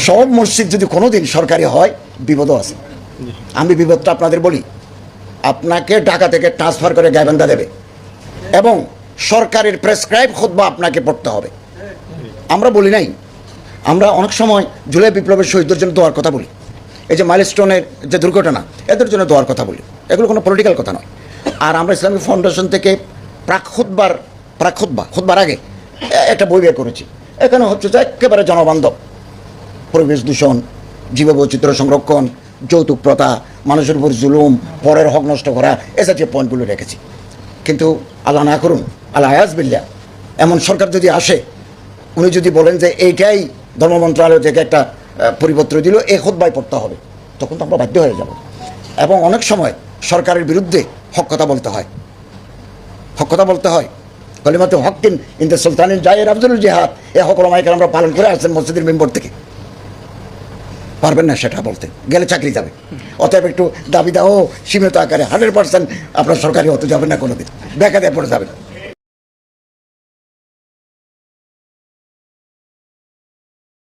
সব মসজিদ যদি কোনোদিন সরকারি হয় বিপদও আছে। আমি বিপদটা আপনাদের বলি, আপনাকে ঢাকা থেকে ট্রান্সফার করে গাইবান্ধা দেবে এবং সরকারের প্রেসক্রাইব খুতবা আপনাকে পড়তে হবে। আমরা বলি নাই, আমরা অনেক সময় জুলাই বিপ্লবের শহীদদের জন্য দোয়ার কথা বলি, এই যে মাইলস্টোনের যে দুর্ঘটনা এদের জন্য দোয়ার কথা বলি, এগুলো কোনো পলিটিক্যাল কথা নয়। আর আমরা ইসলামিক ফাউন্ডেশন থেকে খুতবার আগে একটা বই বের করেছি, এখানে হচ্ছে যে একেবারে জনবান্ধব পরিবেশ দূষণ, জীববৈচিত্র্য সংরক্ষণ, যৌতুক প্রথা, মানুষের উপর জুলুম, পরের হক নষ্ট করা, এ জাতীয় পয়েন্টগুলো রেখেছি। কিন্তু আল্লাহ না করুন, আল্লাহ আয়াজবিল্লাহ, এমন সরকার যদি আসে, উনি যদি বলেন যে এইটাই ধর্ম মন্ত্রণালয় থেকে একটা পরিপত্র দিল, এই খুতবায় পড়তে হবে, তখন তো আমরা বাধ্য হয়ে যাব। এবং অনেক সময় সরকারের বিরুদ্ধে হক কথা বলতে হয়, কলিমাতে হকিন ইনদা সুলতানিন জায়ের আফজলুল জিহাদ, এই হক ওলামায়ে কেরাম আমরা পালন করে আসছেন মসজিদের মেম্বর থেকে। পারবেন না সেটা বলতে গেলে চাকরি যাবে। অতএব একটু দাবি দাও সীমিত আকারে, 100% আপনার সরকারি হতে যাবেন না, কোনোদিন বেকারে পড়ে যাবেন।